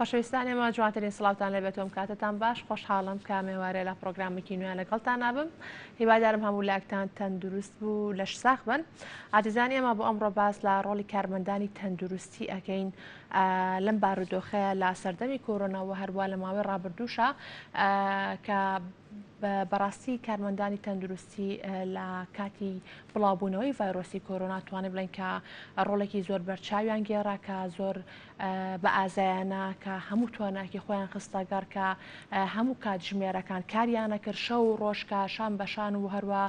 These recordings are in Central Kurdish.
خۆشەویستان ئێمە جوانترین سڵاوتان لەبێتۆم کاتتان باش خۆشحاڵم کە مێوارێ لە پرۆگرامێکی نوێن لەگەڵتان نابم هیوادارم هەموو لایەکتان تەندروست بوو لەش ساخ بن ئازیزانی ئێمە بۆ ئەمڕۆ باس لە ڕۆڵی کارمەندانی تەندروستی ئەکەین لەم بارودۆخەیە لا سەردەمی کۆرۆناوە هەروە لە ماوەی ڕابردووشە کە بەڕاستی کارمەندانی تەندروستی لە کاتی بڵاوبوونەوەی ڤایرۆسی کۆرۆنا توانێت بڵێن کە ڕۆڵێکی زۆر بەرچاویان گێڕا کە زۆر بە ئازایانە کە هەموو تواناکی خۆیان خستەگەر کە هەموو کاتژمێرەکان کاریانە کرد شەو و ڕۆژکە شان بەشان و هەروە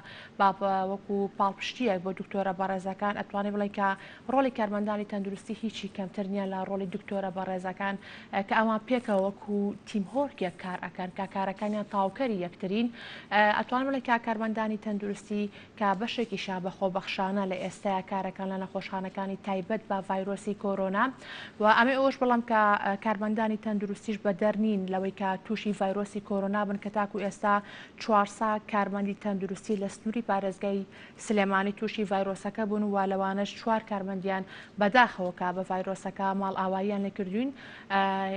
وەکو پاڵپشتیەک بۆ دکتۆرە بەڕێزەکان ئەتوانێت بڵێن کە ڕۆڵی کارمەندانی تەندروستی هیچی کەمتر نییە لە ڕۆڵی دکتۆرە بەڕێزەکان کە ئەوان پێکەوە وەکو تیمهۆرکێک کار ئەکەن کە کارەکانیان تاوکەری یەکترین ئەتوان بڵێن کە کارمەندانی تەندروستی کە بەشێکی شا بە خۆبەخشانە لە ئێستایا کارەکان لە نەخۆشخانەکانی تایبەت بە ڤایرۆسی کۆرۆنا و ئەمێ ئەوش بڵام کە کارمەندانی تەندروستیش بە دەرنین لەوەی کە تووشی ڤایرۆسی کۆرۆنا بن کە تاکو ئێستا 400 کارمەندی تەندروستی لە سنووری پارێزگای سلێمانی تووشی ڤایرۆسەکە بوون و لەوانش 4 کارمەندیان بەداخەوە کا بە ڤایرۆسەکە ماڵ ئاواییان لێکردوین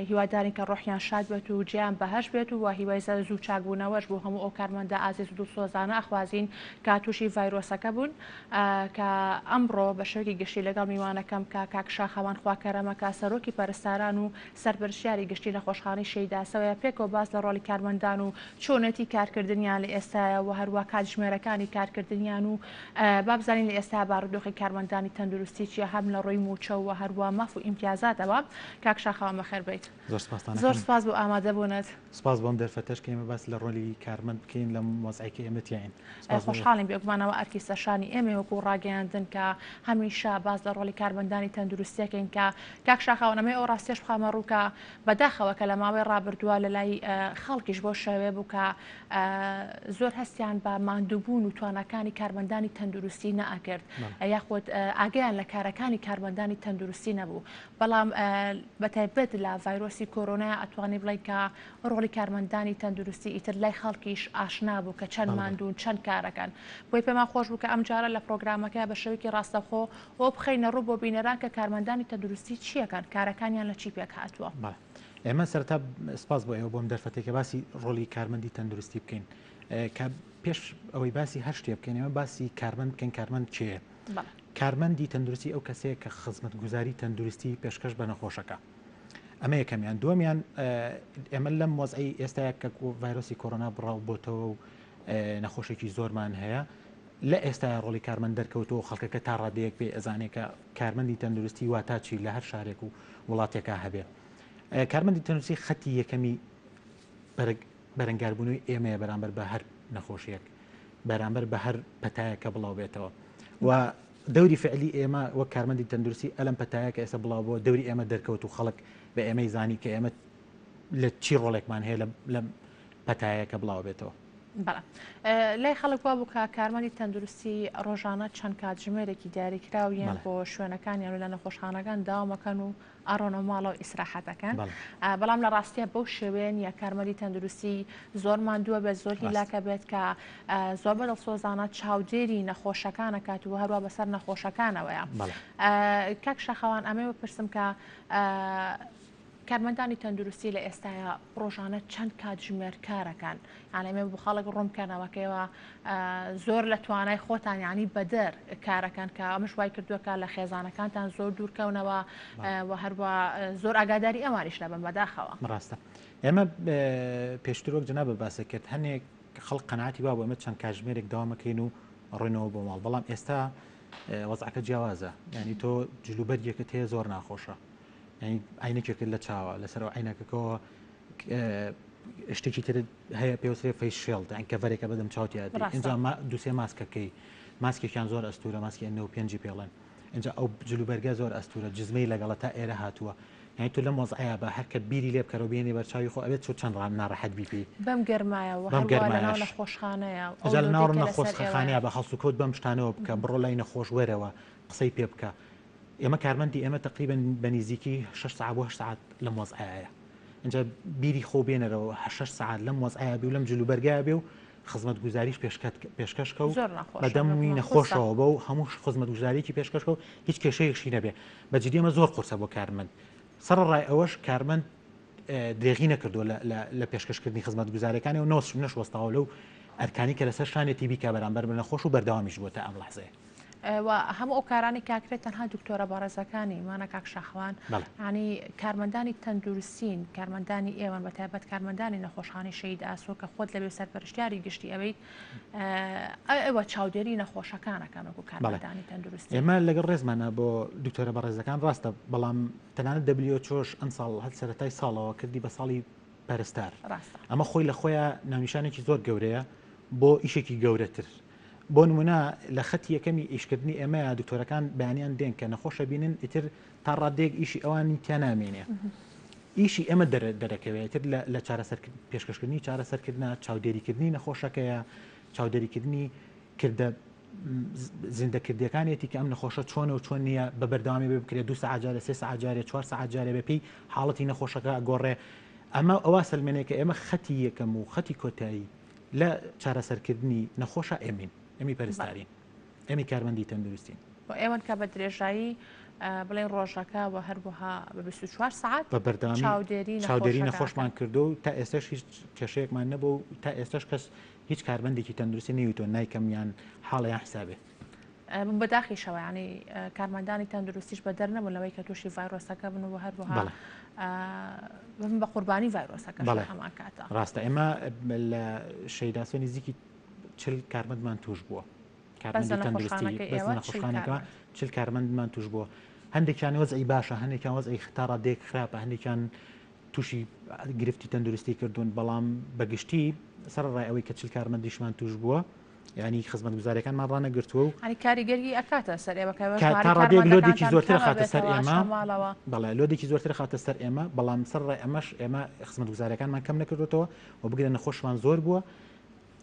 هیوادارین کە ڕۆحیان شاد بێت و جیان بەهەش بێت و هیوای زوو چاکبوونەوەش بۆ هەموو ئەو کارمەندە ئازیز و دڵسۆزانە ئەخوازین کە تووشی ڤایرۆسەکە بوون کە ئەمڕۆ بە شێوەیەکی گشتی لەگەڵ میوانەکەم کە کاکشاخەوان خواکەرەمەکە سەرۆکی پەرستاران و سەرپەرشتیاری گشتی نەخۆشخانەی شەیداسەوەیە پێکەوە باس لە ڕۆڵی کارمەندان و چۆنەتی کارکردنیان لە ئێستاە و هەروە کاتژمێرەکانی کارکردنیان و بابزانین لە ئێستا بارودۆخی کارمەندانی تەندروستی چیە هەم لە ڕۆی موچە و هەروە ماف و ئیمتیازاتەوە کاکشاخەوە خێر بیت زۆر سپاس بۆ ئامادەبوونت سپاس بۆم دەرفەتەش کە ئێمە باس لە ڕۆلی کارمەند بکەین لە مۆزایکی ئێمەتیین خۆشحاڵین بێگومانەوە ئەرکی سەرشانی ئێمە وەکو ڕاگەیاندن کە هەمیشە باز لە ڕۆلی کارمەندانی تەندروستیەکەین کە کاکشاخەوەنەمەی ئەو ڕاستێش بخەمە ڕووکە بەداخەوە کە لە ماوەی ڕابردووە لە لای خەڵکیش بۆ شەوێ بوو کە زۆر هەستیان بە ماندووبوون و توانەکانی کارمەندانی تەندروستی نەئەکرد یاخود ئاگیان لە کارەکانی کارمەندانی تەندروستی نەبوو بەڵام بەتایبەت لە ڤایرۆسی کۆرۆنا ئەتوانی بڵێ کە ڕۆڵی کارمەندانی تەندروستی ئیتر لای خەڵکیش ئاشنا بوو کە چەند ماندوون چەند کارەکان بۆی پێمان خۆش بوو کە ئەم جارە لە پرۆگرامەکە بە شێوەیەکی ڕاستەخۆ بۆ بخەینە ڕوو بۆ بینەران کە کارمەندانی تەندروستی چیەکەن کارەکانیان لە چی پێک هاتووە. ئێمە سەرتا سپاس بۆ ئێوە بۆم دەرفەتێکە باسی ڕۆڵی کارمەندی تەندروستی بکەین کە پێش ئەوەی باسی هەر شتێ بکەین ئێمە باسی کارمەند بکەین کارمەند چیە کارمەندی تەندروستی ئەو کەسەیە کە خزمەتگوزاری تەندروستی پێشکەش بە نەخۆشەکە ئەمە یەکەمیان دووەمیان ئێمە لەم مۆزعی ئێستاە کە ڤایرۆسی کۆرۆنا بڕاو بۆتەوە و نەخۆشێکی زۆرمان هەیە لە ئێستا ڕۆڵی کارمەند دەرکەوتەوە خەڵکەکە تا ڕادەیەک پێ ئەزانێکە کارمەندی تەندروستی واتاچی لە هەر شارێک و وڵاتێکە هەبێ کارمەندی تەندروستی خەتی یەکەمی بەرەنگاربوونەوەی ئێمەیە بەرامبەر بە هەر نەخۆشیەک بەرامبەر بە هەر پەتایەکە بڵاو بێتەوە و دەوری فعلی ئێمە وەک کارمەندی تەندروستی ئەلم پەتایەکە ئێستا بڵاو بۆ دەوری ئێمە دەرکەوت و خەڵک بە ئێمەی زانی کە ئێمە لە چی ڕۆڵێکمان هەیە لە پەتایەکە بڵاو بێتەوە. بەڵێ لای خەڵک وا بوو کە کارمەندی تەندروستی ڕۆژانە چەند کاتژمێرێکی دیاریکراویان بۆ شوێنەکانیان لە نەخۆشخانەکان داوامەکەن و ئەڕۆنە ماڵەوە ئیسراحەتەکان بەڵام لە ڕاستیە بەو شێوێن یا کارمەندی تەندروستی زۆر ماندووە بێت زۆر هیلاکە بێت کە زۆر بەدڵسۆزانە چاودێری نەخۆشەکانە کات و هەروە بەسەر نەخۆشەکانەوەیە کاک شاخەوان ئەمێ بپرسم کە کارمەندانی تەندروستی لە ئێستاە ڕۆژانە چەند کاتژمێر کارەکان یانەمێ بۆ خەڵک ڕوونکەنەوەکەوە زۆر لە توانای خۆتان ینی بەدەر کارەکان کە ئەمەش وای کردووەکە لە خێزانەکانتان زۆر دوورکەونەوە و هەروە زۆر ئاگاداری ئەوانیش لەبن بەداخەوە ڕاستە ئێمە پێشتر وەک جەناب باس کرد هەنێک خەڵک قەناعەتی وا بۆ ئەمە چەند کاتژمێرێک داوامەکەین و ڕۆینەوە بۆ ماڵ بەڵام ئێستا وەزعەکە جیاوازە ینی تۆ جلوبەرگێکت هەیە زۆر ناخۆشە ینی عینەکێکت لە چاوە لەسەرەوە عینەکەکەەوە شتێکی تر هەیە پێوسێ فەیس شێڵد ئەن کەڤەرێکە بەدەم چاوتیات اینجا دووسێ ماسکەکەی ماسکێکیان زۆر ئەستورە ماسکی N95 پێڵێن اینجا ئەو جلوبەرگە زۆر ئەستورە جزمەی لەگەڵە تا ئێرە هاتووە یعنی تو لە مۆزعەیە بە هەرکە بیری لێ بکەرەوە بێنێ بەرچاوی خۆ ئەبێت چۆ چەند ناڕەحەت بیپی بەم گەرمایەوە لەناو نەخۆشخانەیە ئەجا لە ناو نەخۆشخانەیە بە هەڵسوکەوت بەم شتانەوە بکە بڕۆ لای نەخۆش وەرەوە قسەی پێ بکە ئێمە کارمەندی ئێمە تقریبا بە نزیکی 6 ساعت بۆ 8 ساعت لە مۆزعەیە اینجا بیری خۆ بێنەرەوە 6 ساعت لەم مۆزعەیە بێ و لەم جلوبەرگایە بێ و خزمەتگوزاریش پێشکەشکە و بەدەمی نەخۆشەوە بە و هەموو خزمەتگوزاریکی پێشکەشکە و هیچ کێشەیەکشی نەبێ بەجددی ئەمە زۆر قورسە بۆ کارمەند سەرڕای ئەوەش کارمەند درێغی نەکردو لە پێشکەشکردنی خزمەت گوزارەکانی و نەشوەستاوە لەو ئەرکانی کە لەسەر شانێتی بیکە بەرامبەر بە نەخۆش و بەردەوامیش بووە تا ئەم لەحزەیە. هەموو ئەو کارانی کاکرێت تەنها دکتۆرە بەڕێزەکانی مانە کاک شاخوان ینی کارمەندانی تەندروستین کارمەندانی ئێوەن بە تایبەت کارمەندانی نەخۆشخانەی شەید ئاسۆ کە خۆت لەبێ سەرپەرشتیاری گشتی ئەوەی ئەوە چاودێری نەخۆشەکانەکەن وەکو کارمەندانی تەندروستی. ئێمە لەگەڵ ڕێزمانە بۆ دکتۆرە بەڕێزەکان ڕاستە بەڵام تەنانەت WHO ئەم ساڵ هەر سەرەتای ساڵەوە کردی بە ساڵی پەرستار ئەمە خۆی لە خۆیان ناونیشانێکی زۆر گەورەیە بۆ ئیشێکی گەورەتر. بۆ نمونە لە خەتی یەکەمی ئیشکردنی ئێمەیە دکتۆرەکان بەیانیان دێن کە نەخۆشە بینن ئیتر تا ڕادێک ئیشی ئەوانی تیانامێنێ ئیشی ئەمە دەرەکەوێتتر لە چارەسەر پێشکەشکردنی چارەسەرکردە چاودێریکردنی نەخۆشەکەیە چاودێریکردنی کردە زیندەکردیەکانێتی کە ئەم نەخۆشە چۆنە و چۆن نییە بە بەردەوامی بکرێت 2 ساعت 3 ساعت 4 ساعت بەپی حاڵەتی نەخۆشەکە گۆڕێ ئەمە ئەوە سلمێنێک کە ئێمە خەتی یەکەم و خەتی کۆتایی لە چارەسەرکردنی نەخۆشە ئەمی پەرستارین ئەمی کارمەندی تەندروستین بۆ ئێوەن کە بە درێژایی بڵێن ڕۆژەکە و هەروەها بە 24 ساعت بە بەردەوامی چاودێری نەخۆشمان کردو و تا ئێستاش هیچ کێشەیەکمان نەبوو و تا ئێستاش کەس هیچ کارمەندێکی تەندروستی نەیوتۆ نایکەمیان حاڵیان حسابێ بەداخیشەوە ینی کارمەندانی تەندروستیش بە دەرنەبوو لەوەی کە تووشی ڤایرۆسەکە بن و هەروەها بە قوربانی ڤایرۆسەکە هەمان کاتە ڕاستە ئێمە لە شەیداسۆ نزیکی 40 کارمەندمان توش بووە کارمەندی تەندروستی بەس نەخۆشخانەکە 40 کارمەندمان توش بووە هەندێکیان وەزعی باشە هەندێکیان وەزعی تا ڕادێک خراپە هەندێکیان تووشی گرفتی تەندروستی کردوون بەڵام بەگشتی سەرڕای ئەوەی کە 40 کارمەندیشمان توش بووە ینی خزمەت گوزارەکانمان ڕانەگرتووە و کاریگەری ئەکاتە سەر ڕادێک لۆدێکی زۆرتر خاتە سەر ئێمە بەڵێ لۆدێکی زۆرتر خاتە سەر ئێمە بەڵام سەرڕای ئەمەش ئێمە خزمەت گوزارەکانمان کەم نەکردوێتەوە و بگرێ نەخۆشمان زۆر بووە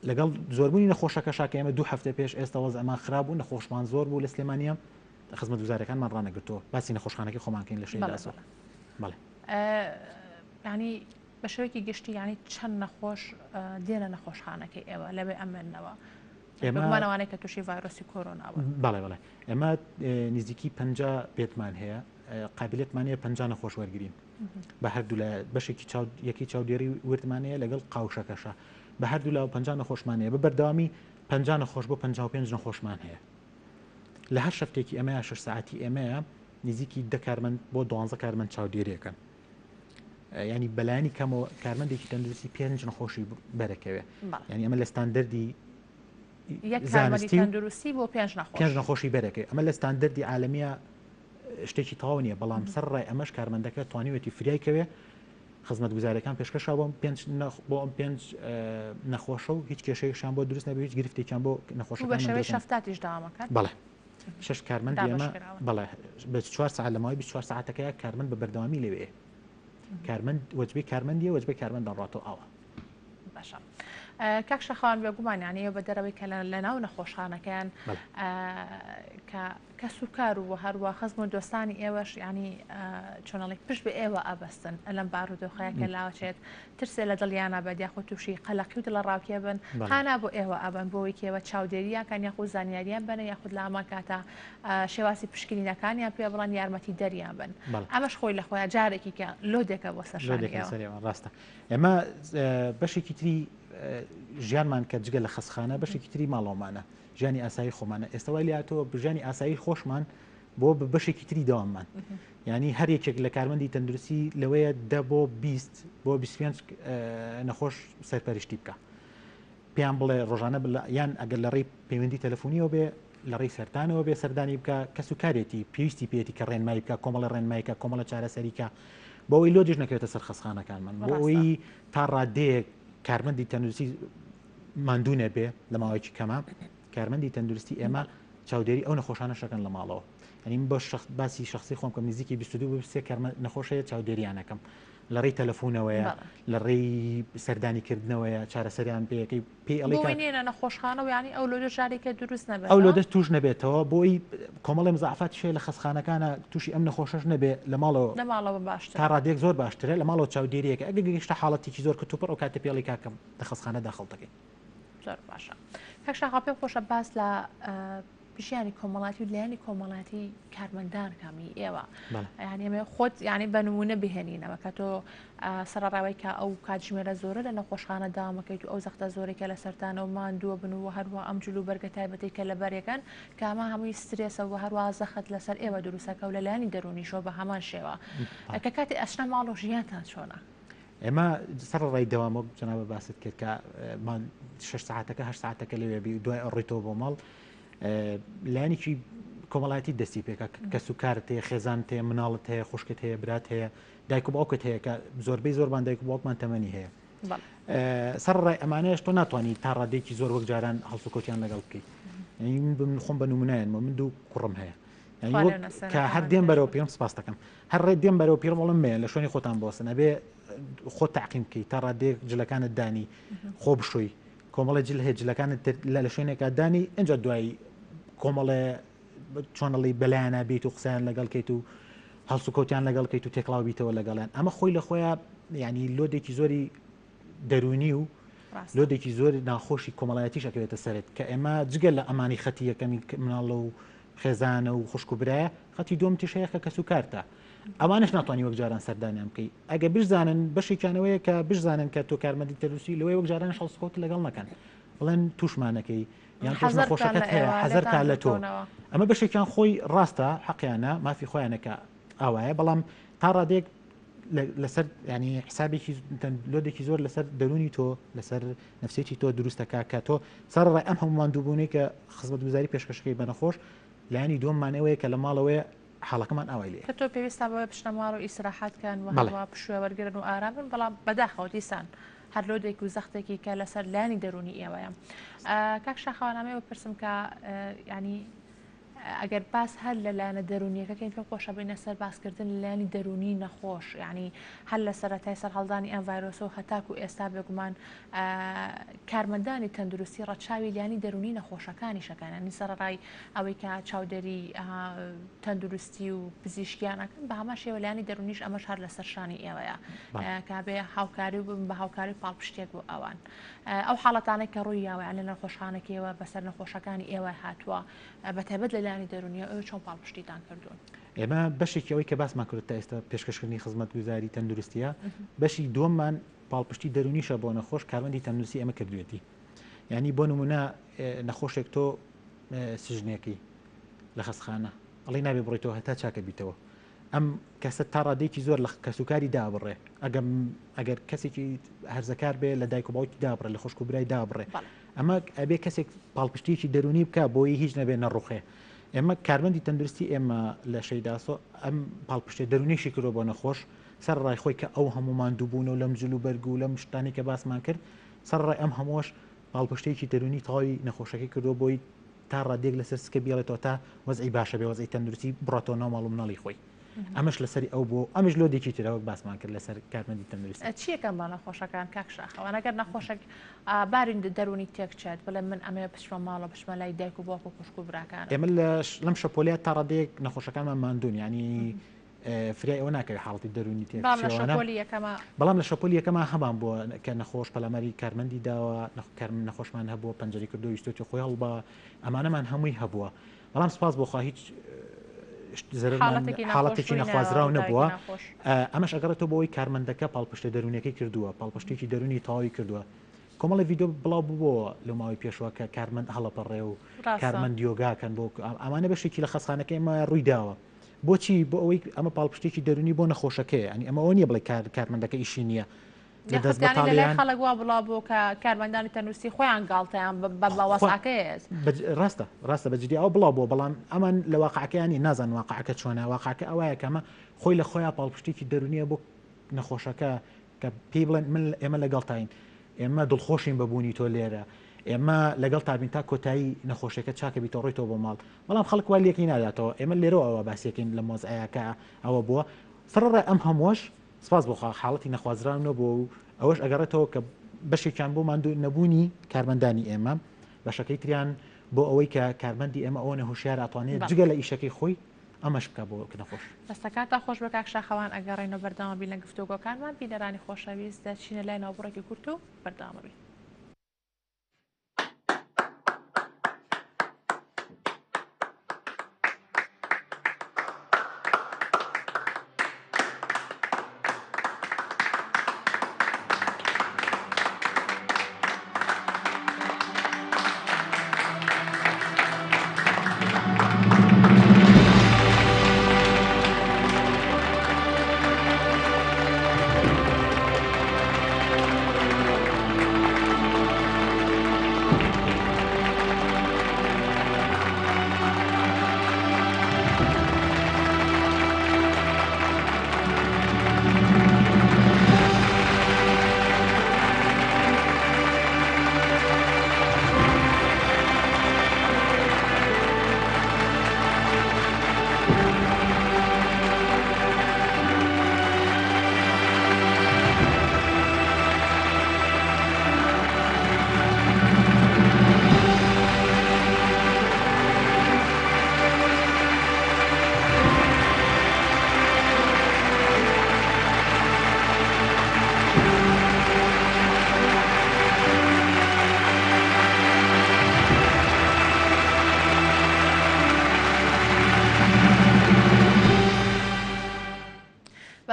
لەگەڵ زۆربوونی نەخۆشەکە شاکە ئێمە 2 هەفتە پێش ئێستا وەز ئەمان خراپ بوو نەخۆشمان زۆر بوو لە سلێمانیە خزمەت گوزارەکانمان ڕانەگرتووە باسی نەخۆشخانەکەی خۆمانکەین لە شەیداسۆ بەڵێ ینی بە شێوەیەکی گشتی ینی چەند نەخۆش دێنە نەخۆشخانەکەی ئێوە لەبێ ئەمێنەوە ئێمەوانەیە کە تووشی ڤایرۆسی کۆرۆناوە بەڵێ ئێمە نزیکی 50 بێتمان هەیە قابلێتمانەیە 50 نەخۆش وەرگین بە هەردوو لە بەشێکی یەکی چاودێری وردمانەیە لەگەڵ قاوشەکەشە بە هەردوو لە 50 نەخۆشمانەیە بە بەردەوامی 50 نەخۆش بۆ 55 نەخۆشمان هەیە لە هەر شەفتێکی ئەمەیە 6 ساعتی ئێمەیە نزیکی 10 کارمەند بۆ 12 کارمەند چاودێریەکەن ینی بەلایانی کەمەوە کارمەندێکی تەندروستی 5 نەخۆشی بەرەکەوێ ینی ئەمە لە ستاندەردی زانستی تەندروستی بۆ 5 نەخۆشی بەرەکەی ئەمە لە ستاندەردی عالمیە شتێکی تەواو نییە بەڵام سەرڕای ئەمەش کارمەندەکە توانیوێتی فریایکەوێ خزمەت گوزارەکان پێشکەشا بۆ ئەم 5 نەخۆشە و هیچ کێشەیەکشان بۆ دروست نەبێت هیچ گرفتێکیان بۆ نەخۆشەکان بە شێوەی شەفتاتیش داوامەکات بەڵێ 6 کارمەند ئێمە بەڵێ بە 4 ساعت لەماوەی 24 ساعتەکەیە کارمەند بە بەردەوامی لەوێ کارمەند وەجبەی کارمەندیە وەجبەی کارمەندان ڕاتەوە ئاوە باشە کاک شەخان بێگومانیانەیە بە دەرەوەی کە لە ناو نەخۆشخانەکەیان کە سوکار و هەروە خزم و دۆستانی ئێوەش ینی چۆنەڵێک پشت بە ئێوە ئەبەستن لەم بارودۆخەیە کە لاوەچێت ترسێ لە دڵیانە بە دیاخۆ تووشی قەلەقی و دڵە ڕاوکێ بن هانا بۆ ئێوە ئەبن بۆەوەی کێوە چاودێریاکان یاخود زانیاریان بنە یاخود لە ئەما کاتە شێواسی پشکنینەکانیان پێ بڵان یارمەتی دەریان بن ئەمەش خۆی لە خۆیان جارێکی کە لۆدێکە بۆ سەرشانەوە ڕاستە ئێمە بەشێکی تری ژیانمان کە جگە لە خەسخانە بەشێکی تری ماڵۆمانە ژیانی ئاسایی خۆمانە ئێستاوای لاتەوە بژانی ئاسایی خۆشمان بۆ بەشێکی تری داواممان ینی هەر یەکێک لە کارمەندی تەندروستی لەوەیە 10 بۆ 20 بۆ 25 نەخۆش سەرپەرشتی بکە پێیان بڵێ ڕۆژانە یان ئەگەر لە ڕێی پەیوەندی تەلەفۆنیەوە بێ لە ڕێی سەرتانەوە بێ سەردانی بکە کەس و کارێتی پێویستی پێێتی کە ڕێنمایی بکە کۆمەڵە ڕێنماییکە کۆمەڵە چارەسەریکە بۆ ئەوەی لۆدیش نەکرێتە سەر خەسخانەکانمان بۆ ئەوەی تا ڕادەیەک کارمەندی تەندروستی ماندوونە بێ لە ماوەیەکی کەمە کارمەندی تەندروستی ئێمە چاودێری ئەو نەخۆشانە شەکەن لە ماڵەوە ئەنی بۆ باسی شخصی خۆم کەم نزیکی 22 سێ کارمەند نەخۆشەیە چاودێریانەکەم لە ڕێی تەلەفۆنەوەیە لە ڕێی سەردانیکردنەوەیە چارەسەریان پێەکەی پێ ئەڵێنە نەخۆشخانە ینی ئەو لۆدە جارێکە دروست نەبێت ئەو لۆدە توش نەبێتەوە بۆی کۆمەڵی مزعفاتی شێ لە خەسخانەکانە تووشی ئەم نەخۆشەش نەبێ لە ماڵەوە باشتر تا ڕادێک زۆر باشترە لە ماڵەوە چاودێریەکە ئەگە گەیشتە حاڵەتێکی زۆر کەتوپڕ ئەو کاتە پێڵی کاکەم لە خەسخانە داخڵ دەکەین زۆر باشە کاک شاخا پێم خۆشە باس لە پشیانی کۆمەڵاتی و لایەنی کۆمەڵاتی کارمەندان کامی ئێوە یعنی ئەمە خۆت یعنی بە نمونە بهێنینەوە کە تۆ سەرڕاوی کە ئەو کاتژمێرە زۆرە لە نەخۆشخانە داوامەکەیت و ئەو زەختە زۆرێکە لە سەرتانە و ماندووە بن و هەروە ئەم جلو بەرگە تایبەتی کە لە بەرێکن کە ئەمە هەمووی سترێسە و هەروە زەخت لەسەر ئێوە دروستەکە و لەلایەنی دەرونیشەوە بە هەمان شێوە کە کاتی ئەچنە ماڵ و ژیانتان چۆنە؟ ئێمە سەرڕای دەوامۆ جەنابە باست کرد کە 6 ساعتەکە 8 ساعتەکە لەوێ دوای ئەڕێتەوە بۆ ماڵ لایەنێکی کۆمەڵایەتی دەستی پێکە کە سوکارت هەیە خێزانت هەیە مناڵت هەیە خوشکت هەیە برات هەیە دایک و باوکت هەیە کە زۆربەی زۆربان دایک و باوکمان تەمەنی هەیە سەرڕای ئەمانەیەش تۆ ناتوانانی تا ڕادێکی زۆر وەک جاران هەڵسوکۆتیان لەگەڵ بکەیت من خۆم بە نمونایەن من دوو کوڕم هەیە کە هەر دێم بەرەوە پێم سپاس دەکەم هەر ڕێ دێم بەرەوە پێم وڵم مێ لە شوێنی خۆتان بۆسن ئەبێ خۆ تاقیم بکەیت تا ڕادێک جلەکانت دانی خۆ بشووی کۆمەڵە جل هەیە جلەکانت لە شوێنێکا دانی ئەنج دوایی کۆمەڵێ چۆنەڵی بەلایەنە بیت و قسەیان لەگەڵکەیت و هەڵسوکەوتیان لەگەڵکەیت و تێکڵاو بیتەوە لەگەڵیان ئەمە خۆی لە خۆیان ینی لۆدێکی زۆری دەرونی و لۆدێکی زۆری ناخۆشی کۆمەڵایەتیش ئەکەوێتە سەرێت کە ئێمە جگە لە ئەمانی خەتی یەکەمی مناڵە و خێزانە و خوشک و برایە خەتی دۆم تیشەیەخە کە سوکارتە ئەوانش ناتوانانی وەک جاران سەردانیان بکەی ئەگە بزانن بەشێکیانەوەیە کە بزانن کە تۆ کارمەندی تەروسی لەوەی وەک جاران هەڵسوکەوت لەگەڵ نەکەن بڵێن تووشمانەکەی یان خۆشەکەت هەیە حەزەرتان لە تۆ ئەمە بەشێکیان خۆی ڕاستە حەقیانە مافی خۆیانەکە ئاوایە بەڵام تا ڕادێک لەسەر ینی حسابێکی لۆدێکی زۆر لەسەر دەرونی تۆ لەسەر نفسێتی تۆ دروستەکە کە تۆ سەرڕای ئەم هەمومان دووبوونی کە خزمەت گوزاری پێشکەشەکەی بەنەخۆش لایانی دۆممانەوەیە کە لە ماڵەوەی حاڵەکەمان ئەوای لێ کە تۆ پێویستە بە پشتە ماڵ و ئیسراحەتکان وهەڵوا پشووە وەرگرن و ئارامن بەڵام بەداخەوە دیسان هەر لۆدێک و زەختێکی کە لەسەر لایانی دەرونی ئێوەیە کاک شاخەوانامەوە پرسم کە ینی ئەگەر باس هەر لە لایەنە دەرونیەکەکەین پێم خۆشە بینە سەر باسکردن لە لایانی دەرونی نەخۆش یعنی هەر لە سەرەتای سەرهەڵدانی ئەم ڤایرۆسە و هەتاکو ئێستا بێگومان کارمەندانی تەندروستی ڕەچاوی لایانی دەرونی نەخۆشەکانی شەکانانی سەرڕای ئەوەی کە چاودێری تەندروستی و پزیشکیانەکەن بە هەمە شێوە لایانی دەرونیش ئەمەش هەر لە سەرشانی ئێوەیە کابێ هاوکاری و بە هاوکاری پاڵپشتێک بۆ ئەوان ئەو حاڵەتانەی کە ڕووی یاوە لە نەخۆشخانەکەیەوە بەسەر نەخۆشەکانی ئێوە هاتووە بەتایبەت لە لایانی دەرونیە ئەوە چۆن پاڵپشتیتان کردوون ئێمە بەشێکی ئەوەی کە باسمان کرد تا ئێستا پێشکەشکردنی خزمەت گوزاری تەندروستیە بەشی دووەممان پاڵپشتی دەرونیشە بۆ نەخۆش کارمەندی تەندروستی ئێمە کردوێتی ینی بۆ نمونە نەخۆشێک تۆ سژنێکی لە خەستخانە ئەڵی نابێ بڕێتەوە هەتا چاکە بیتەوە ئەم کەسە تا ڕادێکی زۆر لە کەسوکاری دابڕێ ئەگەر کەسێکی هەرزەکار بێ لە دایک و باوکی دابڕێ لە خوشک و برای دابڕێ ئەمە ئەبێ کەسێک پاڵپشتێکی دەرونی بکە بۆی هیچ نەبێ نەڕوخێ ئێمە کارمەندی تەندروستی ئێمە لە شەیداسۆ ئەم پاڵپشتێ دەرونیشی کردۆ بۆ نەخۆش سەرڕای خۆی کە ئەو هەمومان دووبوون و لەم جل و بەرگ و لەم شتانی کە باسمان کرد سەرڕای ئەم هەمووش پاڵپشتێکی دەرونی تەواوی نەخۆشەکەی کردو بۆی تا ڕادێک لەسەر سکە بێڵێتەوە تا وەزعی باشە بێ وەزعی تەندروستی بڕاتەوە ناو ماڵ و مناڵی خۆی ئەمەش لەسەری ئەو بۆ ئەمەش لۆدێکی ترەوەک باسمان کرد لەسەر کارمەندی تەندروستی چیەکەم بە نەخۆشەکان کاک شاخەوە ئەگەر نەخۆشێک بارین دەرونی تێکچێت بڵێ من ئەمێ پشتمە ماڵە پشمە لای دایک و باوک و خوشک و براکان ئێمە لەم شەپۆلیات تا ڕادێک نەخۆشەکانمان ماندوون ینی فریای ئەوە ناکەوێت حاڵەتی دەرونی بەڵام لە شەپۆلی یەکەمە هەمان بووە کە نەخۆش پەلامەری کارمەندی داوە نەخۆشمان هەبووە پەنجەری کردو ویستۆتی خۆی هەڵبە ئەمانەمان هەمووی هەبووە بەڵام سپاس بۆ خوا هیچ حاڵەتێکی نەخوازراو نەبووە ئەمەش ئەگەڕێتەوە بۆەوەی کارمەندەکە پاڵپشتە دەرونیەکەی کردووە پاڵپشتێکی دەرونی تەواوی کردووە کۆمەڵی ڤیدۆ بڵاو بووە لە ماوەی پێشوە کە کارمەند هەڵەپەڕێ و کارمەند یۆگاکەن بۆ ئەمانە بەشێکی لە خەستخانەکە ئێمە ڕووی داوە بۆچی بۆ ئەوەی ئەمە پاڵپشتێکی دەرونی بۆ نەخۆشەکەی ئەنی ئەمە ئەوە نییە بڵێ کارمەندەکە ئیشی نییە خەڵک وا بڵاو بۆ کە کارمەندانی تەنووسی خۆیان گاڵتەیان بە بڵاوەساکەیە ڕاستە بەجددی ئەو بڵاو بۆ بەڵام ئەمان لە واقعەکەیانی نازان واقعەکە چۆنە واقعەکە ئەوەیە کەمە خۆی لە خۆیان پاڵپشتێکی دەرونیە بۆ نەخۆشەکە کە پێی بڵێن من ئێمە لەگەڵتاین ئێمە دڵخۆشین بەبوونی تۆ لێرە ئێمە لەگەڵ تابین تا کۆتایی نەخۆشیەکە چاکە بیتەوە ڕێتەوە بۆ ماڵ بەڵام خەڵک وا لێکی ناداتەوە ئێمە لێرەوە ئەوە باسیەکەین لە مۆزایەکە ئەوە بووە سەرڕای ئەم هەمووش سپاس بۆ حاڵەتی نەخوازران نەبووە و ئەوەش ئەگەڕێتەوە کە بەشێکیان بۆ ماندوو نەبوونی کارمەندانی ئێمە بەشەکەی تریان بۆ ئەوەی کە کارمەندی ئێمە ئەوە نەهوشیار ئەتوانێت جگە لە ئیشەکەی خۆی ئەمەش بکە بۆ نەخۆش دەستەکاتە خۆش بە کاک شاخەوان ئەگەڕێنەوە بەردەوام بین لە گفتوگۆکانمان بینەرانی خۆشەویست دەچینە لای ناوبڕێکی کورت و بەردەوام بین.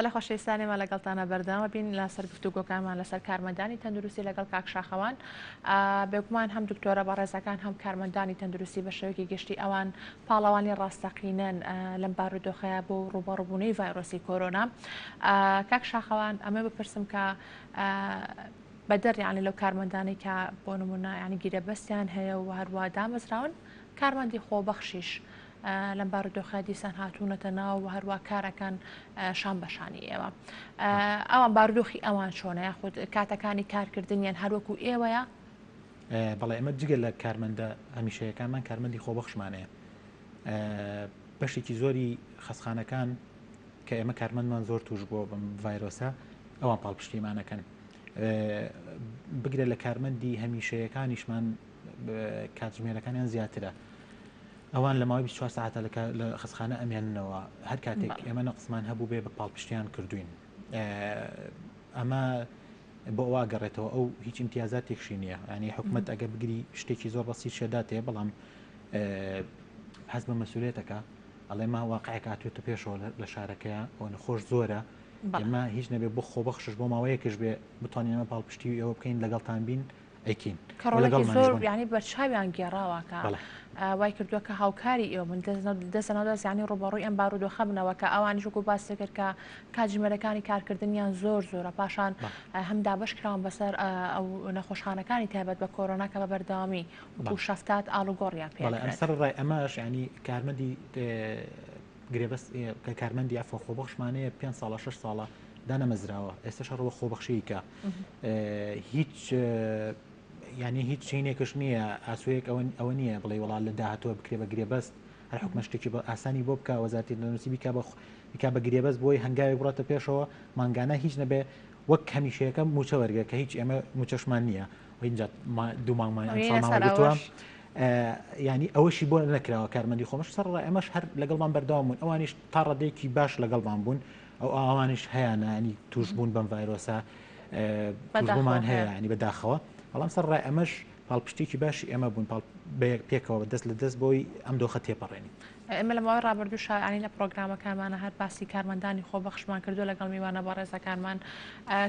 بەڵێ خۆشەویستانێمە لەگەڵتانە بەردەوامە بین لەسەر گفتوگۆکانمان لەسەر کارمەندانی تەندروستی لەگەڵ کاک شاخەوان بێگومان هەم دکتۆرە بەڕێزەکان هەم کارمەندانی تەندروستی بە شێوەیەکی گشتی ئەوان پاڵەوانی ڕاستەقینەن لەم بارودۆخەیە بۆ ڕوبەڕووبوونەی ڤایرۆسی کۆرۆنا. کاک شاخەوان ئەمە بپرسم کە بەدەڕیان لەو کارمەندانی کە بۆ نمونە ینی گیرەبەستیان هەیە و هەروە دامەزراون کارمەندی خۆبەخشیش لەم بارودۆخە دیسان هاتوونەتە ناو و هەروە کارەکان شان بەشانی ئێوە ئەوان بارودۆخی ئەوان چۆنە یاخود کاتەکانی کارکردنیان هەروەکو ئێوەیە؟ بەڵێ ئەمە جگە لە کارمەندە هەمیشەیەکانمان کارمەندی خۆبەخشمانەیە بەشێکی زۆری خەسخانەکان کە ئێمە کارمەندمان زۆر توش بۆ بم ڤایرۆسە ئەوان پاڵپشتیمانەکەن بگرێت لە کارمەندی هەمیشەیەکانیشمان کاتژمێرەکانیان زیاترە ئەوان لە ماوەی 24 ساعتە لە خەسخانە ئەمێننەوە هەر کاتێک ئێمە نەقسمان هەبوو بێ بە پاڵپشتیان کردوین ئەمە بۆ ئەوە گەڕێتەوە ئەو هیچ امتیازاتێکشی نییە ینی حکومت ئەگە بگری شتێکی زۆر بەسی شێداتێ بەڵام حەز بە مەسئولێتەکە ئەڵێ ما واقعەکە هاتوێتە پێشەوە لە شارەکەیە ئەو نەخۆش زۆرە ئێمە هیچ نەبێ بۆ خۆبەخشش بۆ ماوەیەکش بێ بتوانین ئەمە پاڵپشتی ئەوە بکەین لەگەڵتان بین ئەیکین زۆر ینی بەرچاویان گێڕاوەکە وای کردووە کە هاوکاری ئێوە من دەستەنەوەدەست ینی ڕوبەڕووی ئەم بارودۆخە بنەوە کە ئەوانیش وەکو باس کرد کە کاتژمێرەکانی کارکردنیان زۆر زۆرە پاشان هەم دابش کراون بەسەر ئەو نەخۆشخانەکانی تایبەت بە کۆرۆنا کە بە بەردەوامی وەکو شەفتات ئاڵوگۆڕیان پێ سەر ڕای ئەمەش ینی کارمەندی گرێبەست کارمەندی ئەفۆ خۆبەخشمانەیە 5 ساڵە 6 ساڵە دانەمەزراوە ئێستا شەڕەوە خۆبەخشیکە هیچ ینی هیچ چینێکش نییە ئاسوەیەک ئەوە نییە بڵێ وڵات لە داهاتوە بکرێ بە گرێبەست هەر حکومە شتێکی بە ئاسانی بۆ بکە وەزارەتی تەندروستی بیکا بە گرێبەست بۆی هەنگاوی بڕاتە پێشەوە مانگانە هیچ نەبێ وەک هەمیشەیەەکە موچە وەرگە کە هیچ ئێمە موچەشمان نییە اینجا دوو مانگمانوە ینی ئەوەشی بۆ نەکراوە کارمەندی خۆمەش سەر ئەمەش هەر لەگەڵمان بەردەوام بوون ئەوانیش تا ڕادێکی باش لەگەڵمان بوون ئەو ئەوانش هەیەە ینی توش بوون بەم ڤایرۆسە بوومان هەیە ینی بەداخەوە بەڵام سەر ڕای ئەمەش پاڵپشتێکی باشی ئێمە بوون پێکەوە دەست لە دەست بۆی ئەم دۆخە تێپەڕێنی ئێمە لە ماوەی ڕابردوو شانی لە پرۆگرامەکانمانە هەر باسی کارمەندانی خۆبەخشمان کردو لەگەڵ میوانە بە ڕێزەکانمان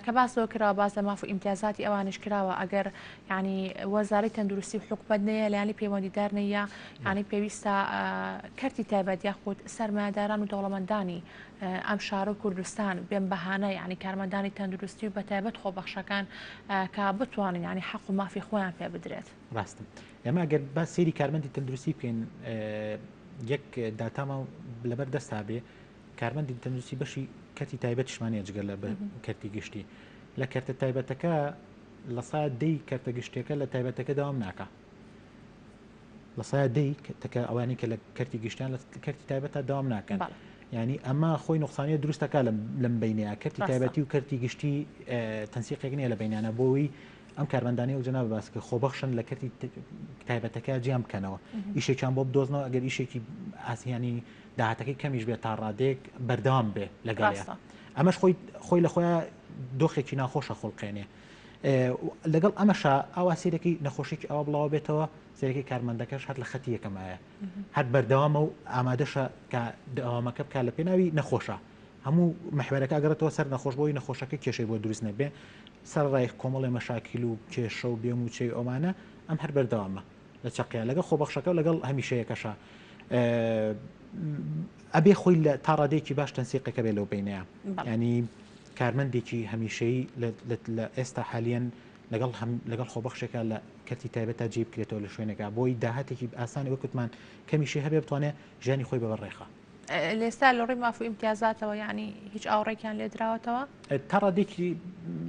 کە باسەوە کراوە باز لە ماف و ئیمتیازاتی ئەوانش کراوە ئەگەر ینی وەزارەی تەندروستی و حکومەت نەیە لە ینی پەیوەندیدار نەیە ینی پێویستە کەرتی تایبەت یاخود سەرمایه‌داران و دەوڵەمەندانی ئەم شارە و کوردستان بێن بەهانە ینی کارمەندانی تەندروستی و بەتایبەت خۆبەخشەکان کە بتوانن ینی حەق و مافی خۆیان پێ بدرێت ڕاستم ئێمە ئەگەر با سێری کارمەندی تەندروستی بکەین یەک داتامە لەبەر دەستا بێ کارمەندی تەندروستی بەشی کەتی تایبەتیشمانەیە جگە لە کەرتی گشتی لە کەرتە تایبەتەکە لە سایە دەی کەرتە گشتەکە لە تایبەتەکە داوام ناکە لە سایە دەی تەکە ئەوانی کە لە کەرتی گشتیان لە کەرتی تایبەتە داوام ناکەن ینی ئەمە خۆی نقصانیە دروستەکە لەم بینەیە کەرتی تایبەتی و کەرتی گشتی تەنسیقێک نییە لە بینانە بۆی ئەم کارمەندانی و جەناب باس کە خۆبەخشن لە کەرتی تایبەتەکە جیام بکەنەوە ئیشێکیان بۆ بدۆزنەوە ئەگەر ئیشێکی ئاسیانی داهاتەکەی کەمیش بێت تا ڕادێک بەردەوام بێ لەگەڵ ئەمەش خۆی لە خۆیان دۆخێکی ناخۆشە خۆڵقێنێ لەگەڵ ئەمەشە ئەوە سیرەکەی نەخۆشیی ئەوە بڵاو بێتەوە سێرەکەی کارمەندەکەش هەر لە خەتی یەکەمایە هەر بەردەوامە و ئامادەشە کە دەوامەکە بکە لە پێناوی نەخۆشە هەموو محورەکە ئەگەڕێتەوە سەر نەخۆش بۆی نەخۆشەکە کێشەی بۆ دروست نەبێ سەر ڕای کۆمەڵی مەشاکیل و کێشە و بێموچەی ئەومانە ئەم هەر بەردەوامە لە چەقیە لەگەڵ خۆبەخشەکە و لەگەڵ هەمیشەیەکەشە ئەبێ خۆی لە تا ڕادێکی باش تەنسیقەکە بێ لەو بینەیە ینی کارمەندێکی هەمیشەی لە ئێستا حالیان لەگەڵ خۆبەخشێکە لە کەرتی تایبەتە جێ بکرێتەوە لە شوێنێکە بۆی داهاتێکی ئاسانی وەکوتمان کەمیشی هەبێ بتوانێت ژیانی خۆی بەڕێخە لێستا لە ڕێی ماف و ئیمتیازاتەوە ینی هیچ ئاوڕێکیان لێ دراوەتەوە تا ڕادێکی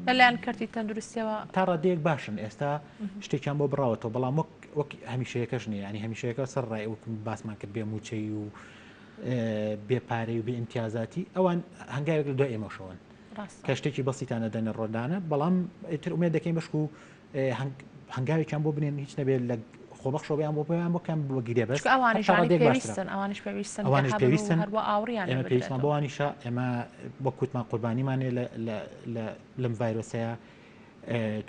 لەلایەن کەرتی تەندروستیەوە تا ڕادێک باشن ئێستا شتێکیان بۆ بڕاوەتەوە بەڵام وەک هەمیشەیەکەش نیە ینی هەمیشەیەەکە سەر ڕای وەکو باسمان کرد بێ موچەی و بێپارەی و بێ ئیمتیازاتی ئەوان هەنگاوێک لە دوای ئێمەشەوەن کە شتێکی بەسیتانە دەنە ڕۆدانە بەڵام ئیتر ئومێد دەکەین بەشک و هەنگاوێکیان بۆ بنێن هیچ نەبێت لە خۆبەخشەوەیان بۆ پێیان بۆکەم بۆ گیرێبەست ئەوانیش پێویستن هەروە ئاوریان ئێمە پێویستمان بۆوانیشە ئێمە بۆ کووتمان قوربانیمانێ لەم ڤایرۆسەیە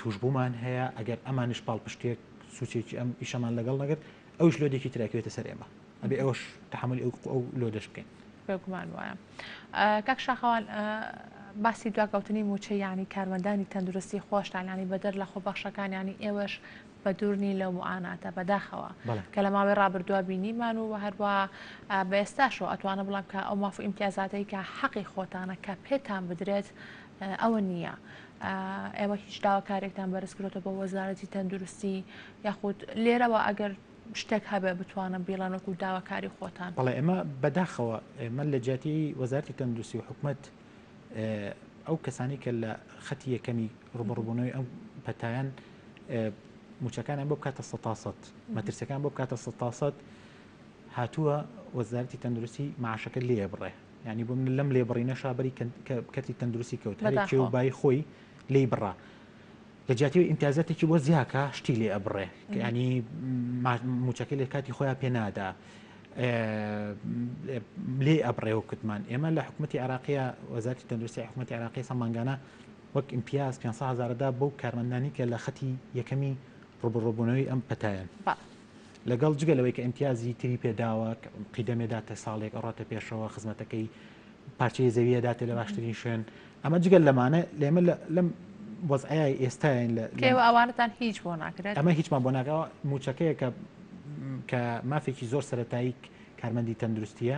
توشبوومان هەیە ئەگەر ئەمانش پاڵپشتێک سوچێکی ئەم ئیشەمان لەگەڵ نەگرت ئەوش لۆدێکی تراکوێتە سەر ئێمە ئەبێ ئەوش تحملی ئەو لۆدەش بکەین بێگومان وایە کاک شاخەوان باسی دواکەوتنی موچە ینی کارمەندانی تەندروستی خۆشتان ینی بەدەر لە خۆبەخشەکان ینی ئێوەش بە دوورنی لەو معاناتە بەداخەوە کە لە ماوەی ڕابردووە بینیمان و هەروە بە ئێستاشەوە ئەتوانە بڵام کە ئەو مافو ئیمتیازاتەی کە حەقی خۆتانە کە پێتان بدرێت ئەوە نییە ئێوە هیچ داواکارێکتان بەرز کرێتەوە بە وەزارەتی تەندروستی یاخود لێرەوە ئەگەر شتێک هەبێ بتوانە بیڵەنەوەکو داواکاری خۆتان بەڵێ ئێمە بەداخەوە ئێمە لە جیاتی وەزارەتی تەندروستی و حکوومەت ئەو کەسانی کە لە خەتی یەکەمی ڕوبەڕووبوونەوەی ئەم پەتایان موچەکانیان بۆ بکاتە 100 مەترسیەکان بۆ بکاتە 100 هاتووە وەزارەتی تەندروستی معاشەکە لێ بڕێ ینی بۆ من لەم لێبڕینە شابەری کەرتی تەندروستی کەوت هەرێکی و بای خۆی لێی بڕا لە جیاتی ئیمتیازاتێکی بۆ زیاکە شتی لێ ئەبڕێ ینی موچەکە لێ کاتی خۆیان پێنادا لێ ئەبڕێەوە کوتمان ئێمە لە حکوومەتی عراقیە وەزارەتی تەندروستی حکوومەتی عراقی سەمانگانە وەک ئیمتیاز 500,000دا بەو کارمەندانی کە لە خەتی یەکەمی ڕوبەڕووبوونەوەی ئەم پەتایەن لەگەڵ جگەلەوەی کە ئیمتیازی تری پێداوە قیدەمێداتە ساڵێک ئەڕاتە پێشەوە خزمەتەکەی پارچەی زەویەداتێ لە باشترین شوێن ئەمە جگەل لەمانە لێمە لەم وەزعای ئێستاین ئەوانتان هیچ بۆ ناکرێت ئەمە هیچمان بۆ ناکەوە موچەکەیە کە مافێکی زۆر سەرەتایی کارمەندی تەندروستیە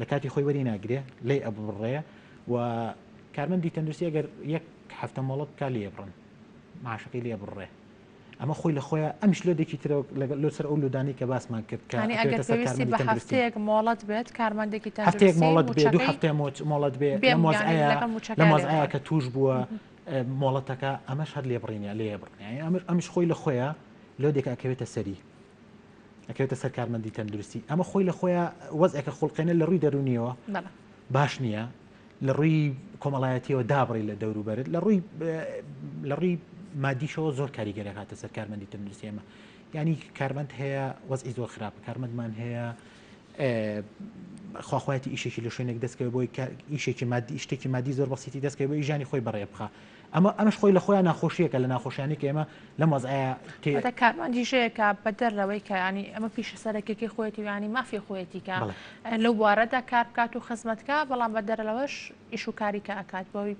لە کاتی خۆی وەری ناگرێ لێ ئەبڕێ و کارمەندی تەندروستی ئەگەر یەک هەفتە مۆڵەت کا لێ بڕن معاشەکەی لێ بڕێ ئەمە خۆی لە خۆیان ئەم شلۆدێکی ترە لە سەر ئەو لودانی کە باسمان کرد ئەگەر پێویستی بە هەفتەیەک مۆڵەت بێت کارمەندێکی هەفتەیەک مۆڵەت بێت دوو هەفتەیە مۆڵەت بێت لە مۆزعەیە کە توش بووە مۆڵەتەکە ئەمەش هەر لێبڕینە لێ بڕنی ئەمش خۆی لە خۆیان لۆدێک ئەکەوێتە سەری ئەکەوێتە سەر کارمەندی تەندروستی ئەمە خۆی لە خۆیان وەزعێکە خوڵقێنە لە ڕووی دەرونیەوە باش نییە لە ڕووی کۆمەڵایەتیەوە دابڕی لە دەوروبەرت لە ڕووی مادیشەوە زۆر کاریگەری هاتە سەر کارمەندی تەندروستی ئێمە ینی کارمەند هەیە وەزعی زۆر خراپە کارمەندمان هەیە خواخوایەتی ئیشێکی لە شوێنێک دەستکەوێت بۆی ئیشێکی مادی شتێکی مادی زۆر بەسیتی دەستکەوێت بۆی ژیانی خۆی بەڕێ بخە ئەمەش خۆی لە خۆیان ناخۆشیەکە لە ناخۆشیانی کە ئێمە لە مۆزعەیە کارمەندیژەیەکە بە دەرەوەی کە ینی ئەمە پیشە سەرەکێکی خۆیەتی ینی مافی خۆیەتی کە لەو بوارەدا کار بکات و خزمەتکە بەڵام بە دەرەوەش ئیش و کاری کە ئەکات بۆی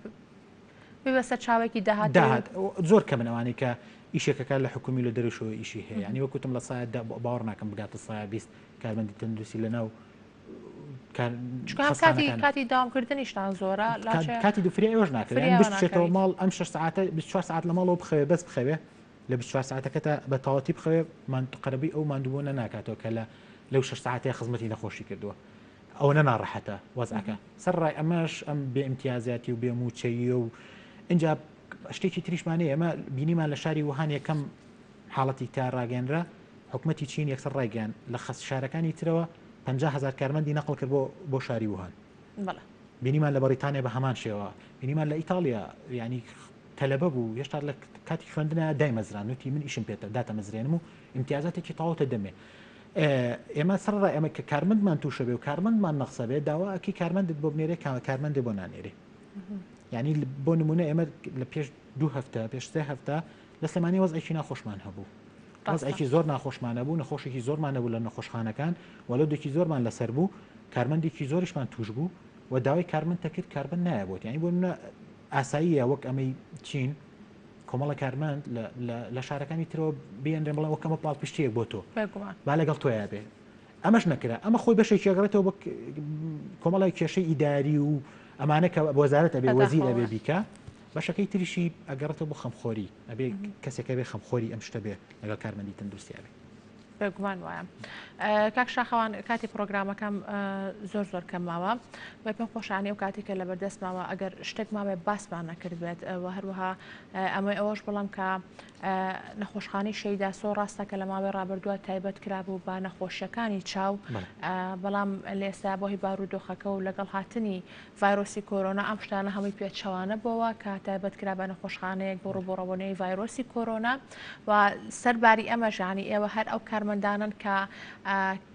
ببەستە چاوێکی داهات زۆر کە منەوانی کە ئیشێکەکە لە حکومی لە دەرەشەوە ئیشی هەیە ینی وەکوتم لە سایدا باوەڕ ناکەم بگاتە سایە 20 کارمەندی تەندروستی لەناو کاتی داوامکردنیشتان زۆرە کاتی دوفری ئێوەش ناکرێت بچێتەوە ماڵ ئەم 6 ساعتە 24 ساعت لە ماڵەوە بخەوێ بەس بخەوێ لە 24 ساعتەکەتە بە تەواتی بخەوێ قەرەبی ئەو ماندووبوونە ناکاتەوە کە لەو 6 ساعتەیە خزمەتی نەخۆشی کردووە ئەوە نەڕەحەتە وەزعەکە سەرڕای ئەمەش ئەم بێ ئیمتیازاتی و بێ موچەیی و اینجا شتێکی تریشمانەیە ئەمە بینیمان لە شاری وهان یەکەم حاڵەتی تا ڕاگەنرا حکوومەتی چین یەکسەر ڕایگەیان لە شارەکانی ترەوە 50,000 کارمەندی نەقڵ کرد بۆ شاری وهان بینیمان لە بەریتانیا بە هەمان شێوە بینیمان لە ئیتالیا ینی تەلەبە بوو هێشتا لە کاتی خوێندنە دایمەزران وتی من ئیشم پێێتە داتەمەزرێنم و ئیمتیازاتێکی تەواوتە دەمێ ئێمە سەرڕای ئەمە کە کارمەندمان تووشە بێ و کارمەندمان نەخسە بێت داواکی کارمەندت بۆ بنێرێ کارمەندێ بۆ نانێرێ ینی بۆ نمونە ئێمە لە پێش 2 هەفتە پێش 3 هەفتە لە سلێمانی وەزعێکی ناخۆشمان هەبوو وەزعێکی زۆر ناخۆشمانە بوو نەخۆشێکی زۆرمانە بوو لە نەخۆشخانەکان وەلەودێکی زۆرمان لەسەر بوو کارمەندێکی زۆریشمان توش بوو و داوای کارمەند تەکرد کارمەند نایەبووت ینی بۆ منە ئاساییە وەک ئەمەی چین کۆمەڵە کارمەند لە شارەکانی ترەوە بێنرێن بڵێ وەکەمە پاڵپشتەیەک بۆ تۆ با لەگەڵ تۆیە بێ ئەمەش نەکرا ئەمە خۆی بەشێکی ئەگەڕێتەوە بە کۆمەڵی کێشەی ئیداری و ئەمانە کە وەزارەت ئەبێ وەزیر ئەبێ بیکە بەشەکەی تریشی ئەگەڕێتەوە بۆ خەمخۆری ئەبێ کەسێکە بێ خەمخۆری ئەم شتە بێ لەگەڵ کارمەندی تەندروستی بێ بێگومان وایە کاک شاخەوان کاتی پرۆگرامەکەم زۆر کەم ماوە بە پێم خۆشانێ و کاتێکە لە بەردەست ماوە ئەگەر شتێک ماوێ باسمان نەکرد بێت و هەروەها ئەمە ئەوەش بڵم کە نەخۆشخانەی شەیدا سۆ ڕاستە کە لە ماوەی ڕابردووە تایبەت کرابوو بە نەخۆشیەکانی چاو بەڵام لە ئێستا بۆ هی بارودۆخەکە و لەگەڵ هاتنی ڤایرۆسی کۆرۆنا ئەم شتانە هەمووی پێچەوانە بۆەوە کە تایبەت کرا بە نەخۆشخانەیەک بۆ ڕوبەڕەوەنەی ڤایرۆسی کۆرۆنا و سەرباری ئەمەژانی ئێوە هەر ئەو کارمەندانن کە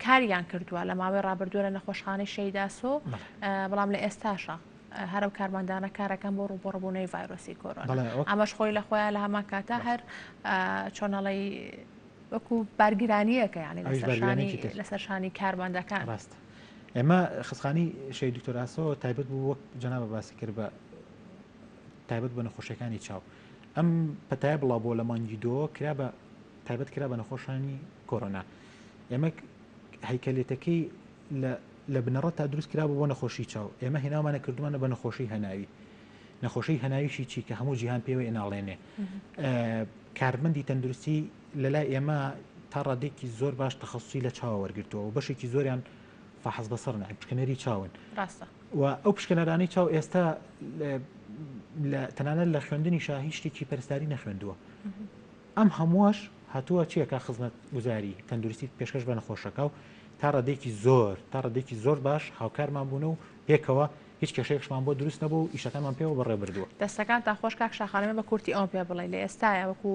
کاریان کردووە لە ماوەی ڕابردووە لە نەخۆشخانەی شەیدا سۆ بەڵام لە ئێستاشە هەرو کارمەندانە کارەکەم بۆ ڕوبەڕبوونەوەی ڤایرۆسی کۆرۆنا ئەمەش خۆی لە خۆیان لە هەمان کاتە هەر چۆنەڵی وەکو بارگرانیەکە یعنی لەسەرشانی کارمەندەکان ڕاست ئێمە خسخانی شەی دکتۆراسەوە تایبەت بوو وەک جەنابە باسی کرد بە تایبەت بە نەخۆشیەکانی چاو ئەم پەتایە بڵاو بۆ لە مانگی دۆ کرا بە تایبەت کرا بە نەخۆشانی کۆرۆنا ئێمە هەیکەلێتەکەی لە بنەڕەت تا دروست کرا بۆ نەخۆشی چاو ئێمە هێناوانە کردومانە بە نەخۆشی هەناوی نەخۆشی هەناویشی چی کە هەموو جیهان پێوە ئێناڵێنێ کارمەندی تەندروستی لەلای ئێمە تا ڕادێکی زۆر باش تەخەسوسی لە چاوە وەرگرتووە و بەشێکی زۆریان فحص بەسەر نای پشکنەری چاون و ئەو پشکنەرانی چاو ئێستا تەنانەت لە خوێندنی شاهی شتێکی پەرستاری نەخوێندووە ئەم هەمووش هاتووە چیەکە خزمەت گوزاری تەندروستی پێشکەش بە نەخۆشەکە و تا ڕادێکی زۆر باش هاوکارمان بوون و پێکەوە هیچ کێشەیەکشمان بۆ دروست نەبوو و ئیشەکانمان پێوە بەڕێ بردووە دەستەکان تا خۆش کاک شاخانەمە بە کورتی ئەوم پێ بڵێ لە ئێستاە وەکو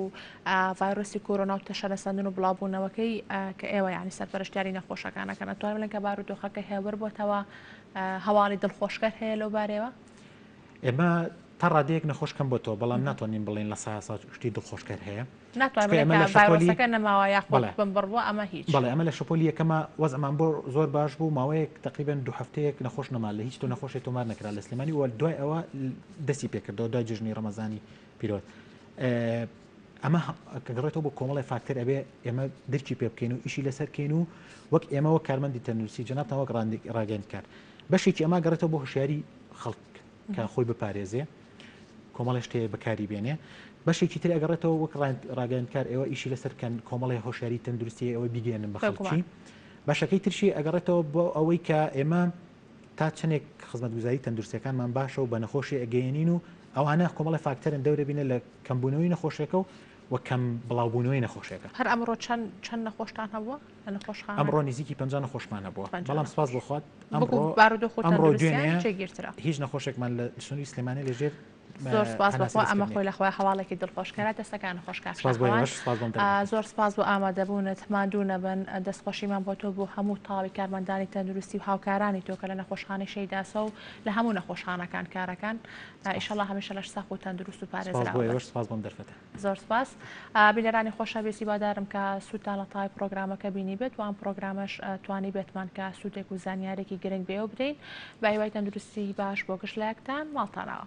ڤایرۆسی کۆرۆنا و تەشە لەسەندن و بڵاوبوونەوەکەی کە ئێوە یانی سەرپەرشتیاری نەخۆشەکانەکە نەتوانم بڵێن کە بارودۆخەکە هێور بۆتەوە هەواڵی دڵخۆشکەر هەیە لەو بارەوە ئێمە تا ڕادەیەک نەخۆشکەم بۆ تۆ بەڵام ناتوانین بڵێن لە ساسا شتی دڵخۆشکەر هەیە ناتوانێتەکە نەماوە یاخۆ بم بڕبووە ئەمە هیچ بەڵێ ئەمە لە شپۆلی یەکەمە وەزمان بۆ زۆر باش بوو ماوەیەک تقریبن 2 هەفتەیەک نەخۆش نەما لە هیچ تۆ نەخۆشی تۆمار نەکرا لە سلێمانی و دوای ئەوە دەستی پێکردەوە دوای جژنی ڕەمەزانی پیرۆت ئەمە کەگەڕێتەوە بۆ کۆمەڵی فاکتەر ئەبێ ئێمە دەرکی پێ بکەین و ئیشی لەسەرکەین و وەک ئێمە وەک کارمەندی تەندروستی جەنابتان وەک ڕاگەیاند کار بەشێکی ئەمە گەڕێتەوە بۆ هوشیاری خەڵک کە خۆی بپارێزێ کۆمەڵی شتێ بەکاری بێنێ بەشێکی تر ئەگەڕێتەوە وەک ڕاگەیاندکار ئێوە ئیشی لەسەرکەن کۆمەڵی هۆشیاری تەندروستی ئەوە بیگەێنن بە خەڵکی باشەکەی ترشی ئەگەڕێتەوە بۆ ئەوەی کە ئێمە تا چنێک خزمەتگوزاری تەندروستیەکانمان باشە و بە نەخۆشی ئەگەیەنین و ئەوانە کۆمەڵی فاکتەرن دەورە بینە لە کەمبوونەوەی نەخۆشیەکە و کەم بڵاوبوونەوەی نەخۆشیەکە هەر ئەمڕۆ چەند نەخۆشتان هەبووە لە نەخۆشخانە ئەمڕۆ نزیکی 50 نەخۆشمان هەبووە بەڵام سپاس بۆخوات ئەمڕۆ هیچ نەخۆشێکمان لە سنووری سلێمانی لەژێر زۆر سپاس بەخوا ئەمە خۆی لەخوای هەواڵێکی دڵخۆشکەرە دەستەکان خۆشکار زۆر سپاس بۆ ئامادەبوونت مادوو نەبن دەستخۆشیمان بۆ تۆ بۆ هەموو تاڵی کارمەندانی تەندروستی و هاوکارانی تۆ کە لە نەخۆشخانەی شەیداسە و لە هەموو نەخۆشخانەکان کارەکان ئیشەڵڵا هەمیشە لەش ساق و تەندروست و پارێزراوە زۆر سپاس بینەرانی خۆشەویستی بادارم کە سوودتان لە تای پرۆگرامەکە بینی بێت و ئەم پرۆگرامەش توانی بێتمان کە سوودێک و زانیارێکی گرنگ بێ و بدەین بە هیوای تەندروستی باش بۆ گشت لایەکتان ماڵتانەوە.